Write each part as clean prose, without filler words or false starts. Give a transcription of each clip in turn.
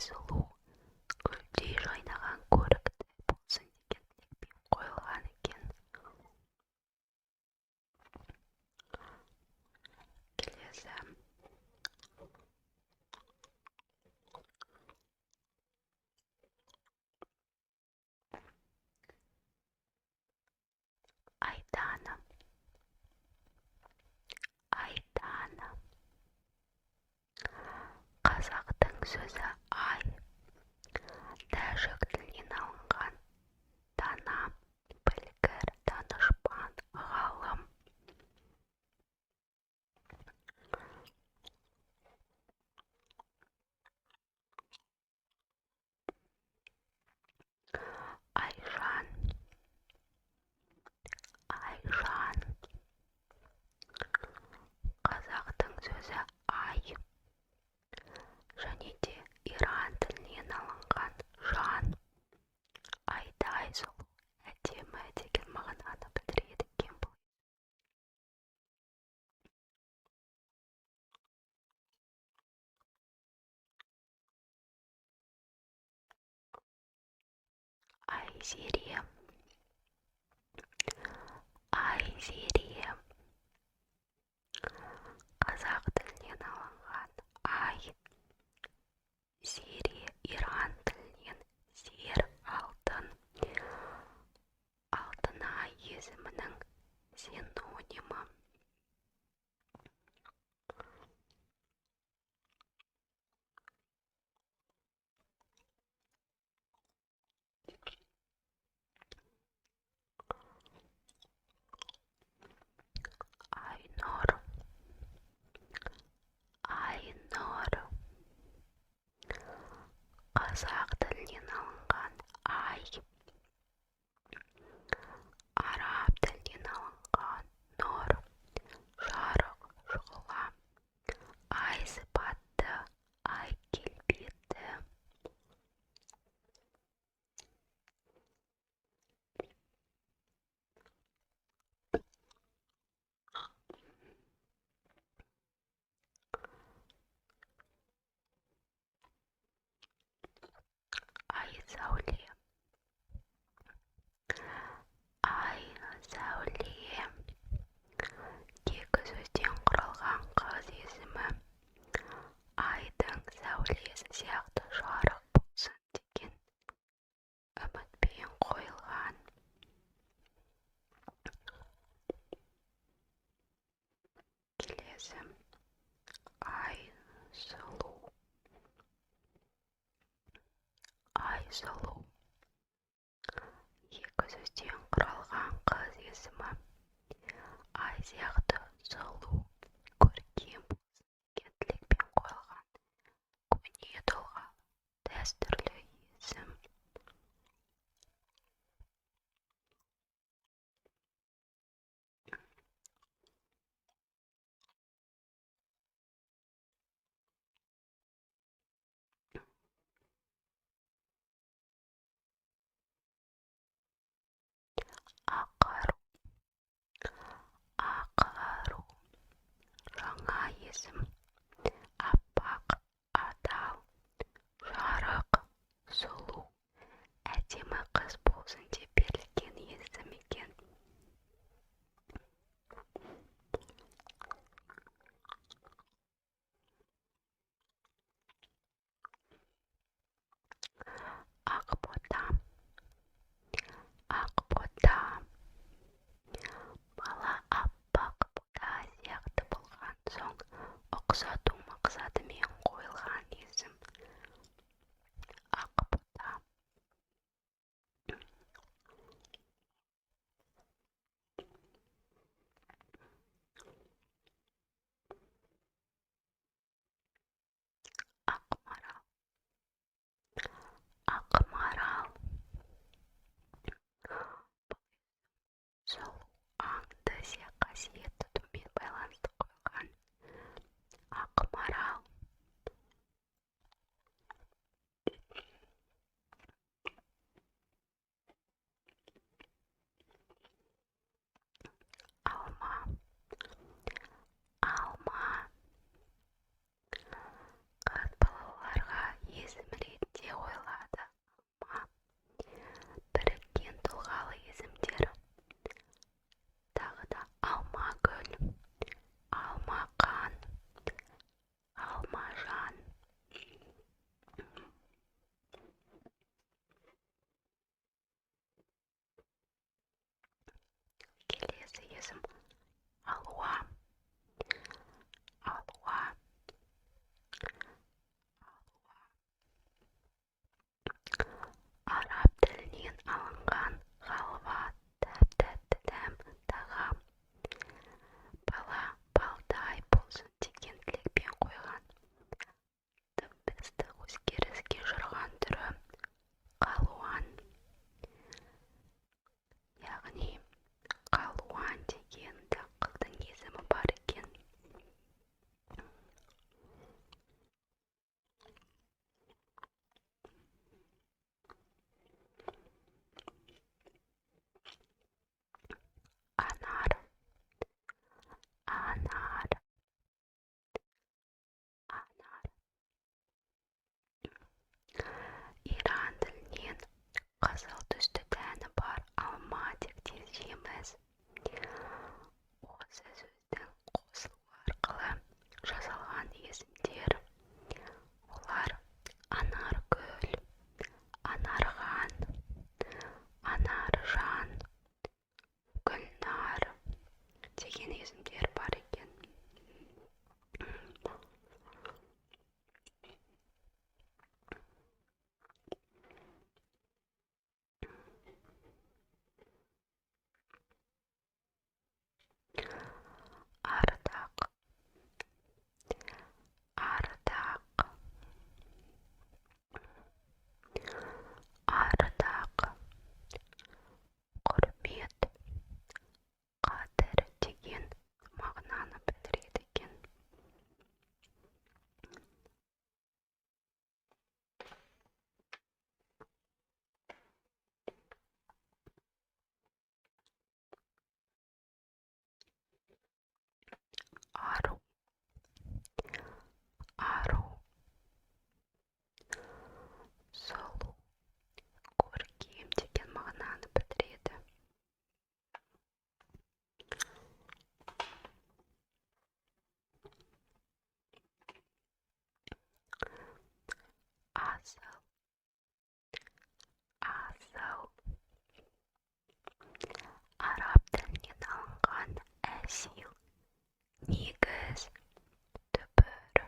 Айсұлу гүлдей жайнаған көрікті болсын деген тілекпен қойылған екен. Келесі Айдана. Айдана. Қазақтың сөзі ай, тәжік тілінен алынған, дана, білгір, данышпан, ғалым. Айжан. Айжан. Қазақтың сөзі ай, және де иран тілінен алынған жан. Айдай сұлу, әдемі деген мағынаны білдіреді екен бұл. Айзере. Айзере. Қазақ тілінен алынған ай, зере иран тілінен зер, алтын. Алтынай есімінің синонимі. Айнұр. Айнұр. Қазақ тілінен алынған ай, араб тілінен алынған нұр, жарық, шұғыла. Ай сипатты, ай келбетті. Ай сәуле. Ай сәуле. Екі сөзден құралған қыз есімі. Айдың сәулесі сияқты жарық болсын деген үмітпен қойылған. Келесі Айсұлу. Айсұлу. Екі сөзден құралған қыз есімі. Ай сияқты сұлу, көркем болсын деген тілекпен қойылған көне тұлға, дәстүрлі есім. Ақару. Ақару. Жаңа есім. Аппақ, адал, жарық, емес. Осы сөздің қосылуы арқылы жасалған есімдер олар Анаргүл, Анархан, Анаржан, Гүлнар деген есімдер бар екен. Ардақ, Ардақ, Ардақ, құрмет, қадір деген мағынаны білдіреді екен. Ару, ару, сұлу, көркем деген мағынаны білдіреді. Асыл, асыл, араб тілінен алынған әсил, негіз, түбір,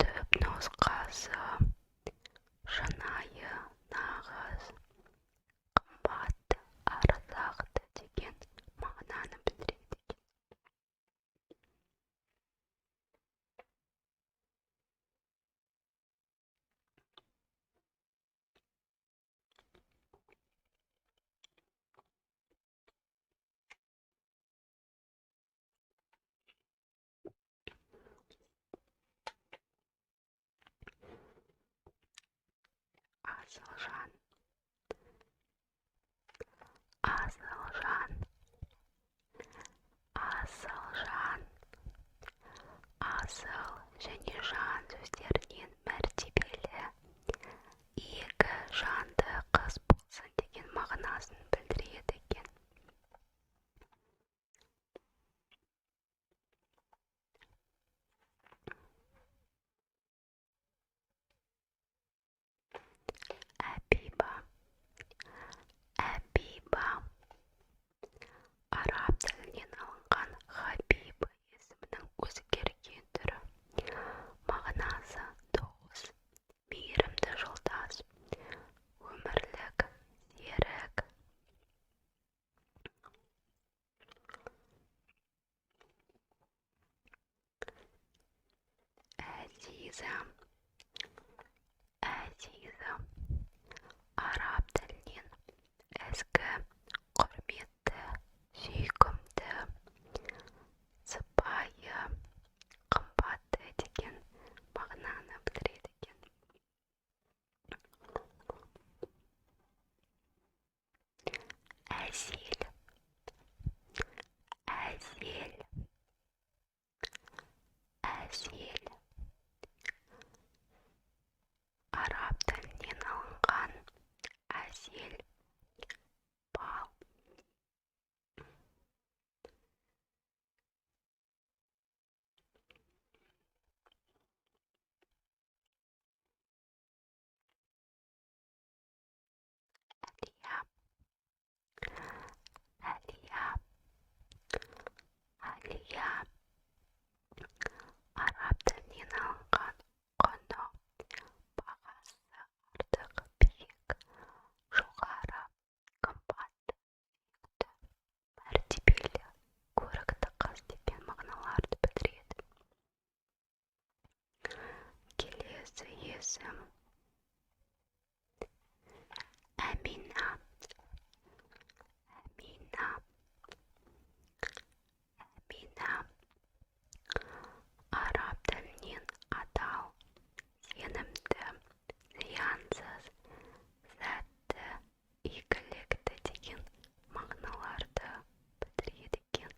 түп нұсқасы, шынайы, нағыз, қымбат, арзақты деген мағынаны білдіреді. Асылжан, асылжан, асылжан, асыл және жан сөздерінен мәртебелі, екі жанды қыз болсын деген мағынасын білдіреді екен. Әбиба, әбиба, араб тілінен алынған Хабиб есімінің өзгерген түрі. Мағынасы дос, мейірімді жолдас, өмірлік серік. Әзиза, әзиза, араб тілінен ізгі, құрметті, сүйкімді, сыпайы, қымбатты деген мағынаны білдіреді екен. Әзел, әзел, әзел, араб тілінен алынған әзел, бал. Әлия, әлия, араб тілінен алынған құны, бағасы артық, биік, жоғары, қымбат, сүйікті, мәртебелі, көрікті қыз деген мағыналарды білдіреді. Келесі есім Әмина, Әмина, Әмина, араб тілінен адал, сенімді, зиянсыз, сәтті, игілікті деген мағыналарды білдіреді екен.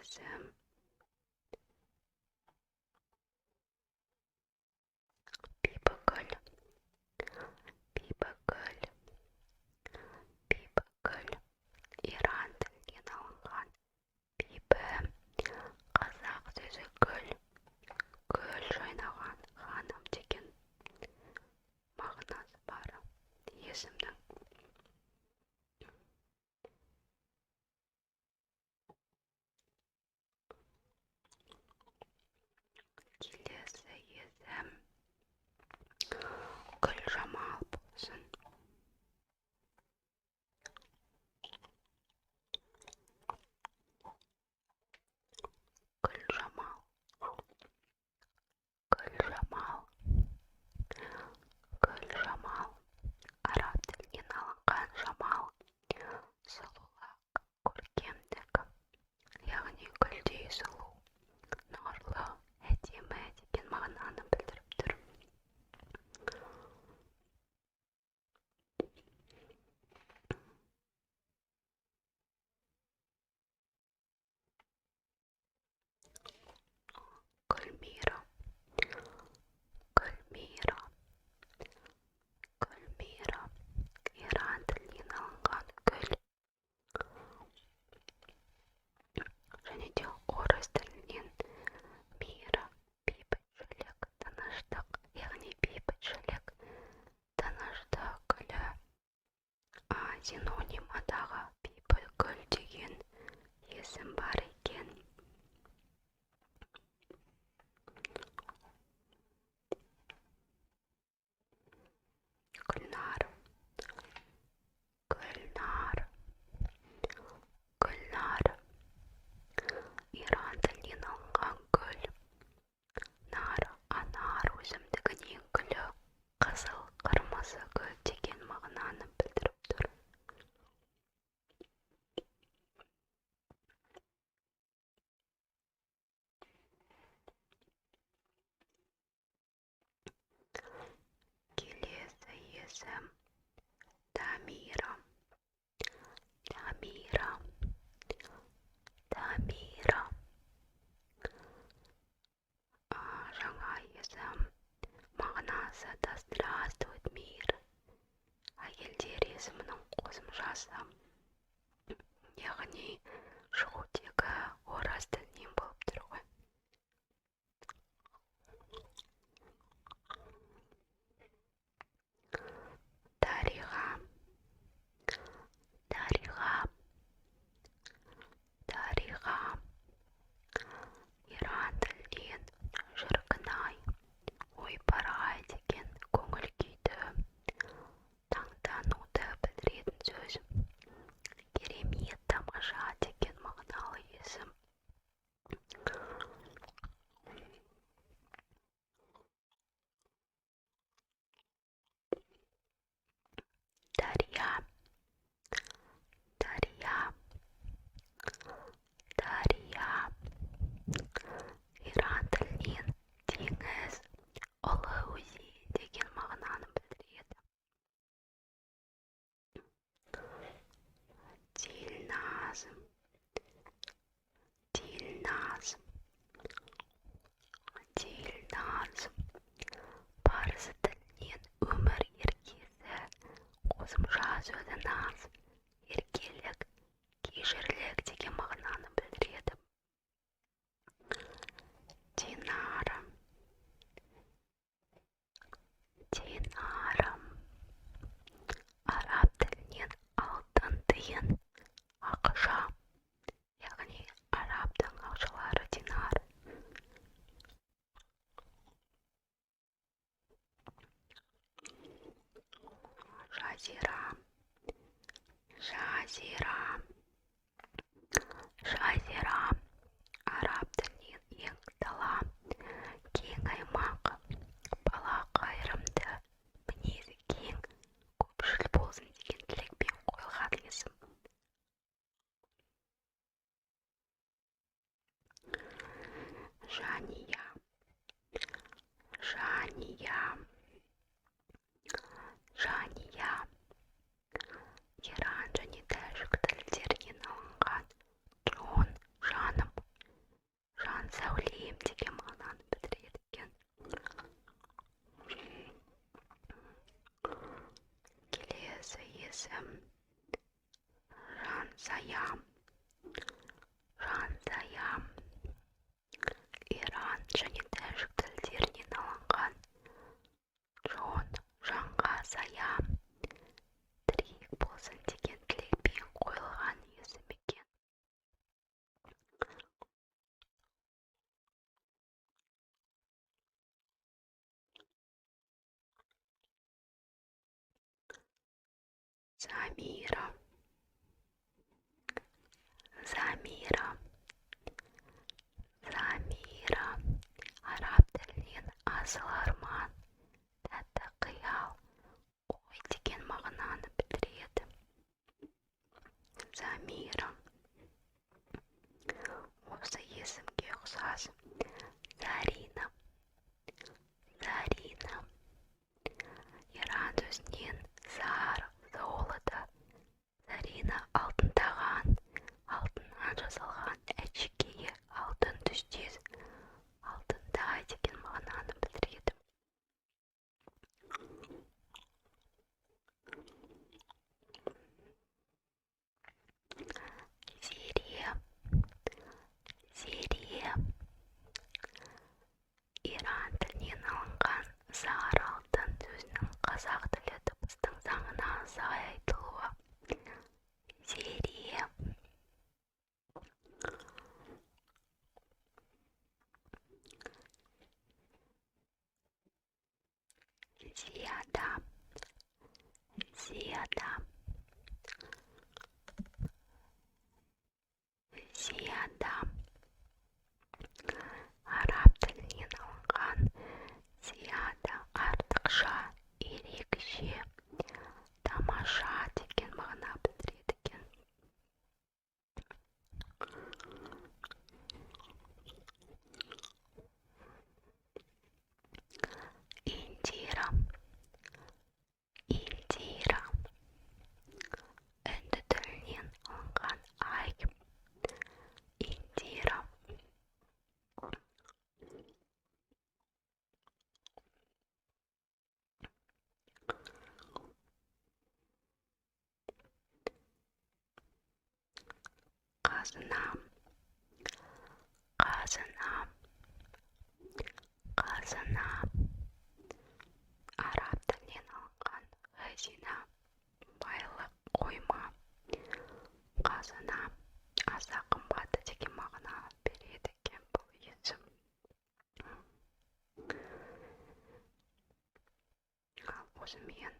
есім бибігүл, бибігүл, бибігүл. Иран тілінен алынған. Бибі қазақ сөзі гүл, гүл жайнаған ханым деген мағынасы бар есімнің. Келесі есім Гүлжамал болсын. Гүлжамал, Гүлжамал, Гүлжамал. Араб тілінен алынған жамал, сұлулық, көркемдік, яғни гүлдей сұлу, нұрлы, әдемі деген мағынаны білдіріп тұр. Гүлмира, Гүлмира, Гүлмира. Иран тілінен алынған гүл, және де орыс тілінен мира, бейбітшілік, тыныштық, яғни бейбітшілік, тыныштық гүлі. Синонимадағы бибігүл деген есім бар екен. Гүлнар, Гүлнар, Гүлнар. Иран тілінен алынған гүл, нар, анар өсімдігінің гүлі, қызыл, қырмызы гүл деген мағынаны білдіріп тұр. Келесі есім Дамира, Дамира, Дамира. Жаңа есім, мағынасы да здравствует мир. Әйелдер есімінің қосымшасы, яғни шығу тегі орыс тілінен болып тұр ғой. Дариға, Дариға, Дариға. Иран тілінен шіркін-ай, ойпыр-ай деген көңіл күйді, таңдануды білдіретін сөз. Керемет, тамаша деген мағыналы есім. Дария, Дария, Дария. Иран тілінен теңіз, ұлы өзен деген мағынаны білдіреді. Дильназ, Дильназ, Дильназ. Парсы тілінен өмір еркесі, қосымша сөзі наз, еркелік, кешірлік деген мағынаны білдіреді. Динара, Динара. Араб тілінен алтын тиын, ақша, яғни арабтың ақшалары динар. Жазира, Жазира, Жазира. Араб тілінен ең дала, кең аймақ, бала қайырымды, мінезі кең, көпшіл болсын деген тілекпен қойылған есім. Жания, Жания, Жания. Иран және тәжік тілдерінен алынған жон, жаным, Замира, Замира, Замира. Араб тілінен асыл арман, тәтті қиял, ой деген мағынаны білдіреді. Замира. Осы есімге ұқсас. Зарина, Зарина. Иран сөзінен зар, золото. Зарина алтындаған, алтыннан жасалған әшекейі алтын түстес, алтында деген мағынаны білдіреді. Сирия, Сирия. Иран тілінен алынған зар алтын сөзінің қазақ тілі дыбыстың заңына сай айтылуы. Сирия. Зияда, Зияда, Зияда. Араб тілінен алынған зияда артықша, ерекше, тамаша деген мағына білдіреді екен. Индира, Индира. Үнді тілінен алынған ай. Индира. Қазына, қазына, қазына. Араб тілінен алынған хазина, байлық, қойма. Қазына аса қымбаты деген мағына береді екен бұл есім. Ал осымен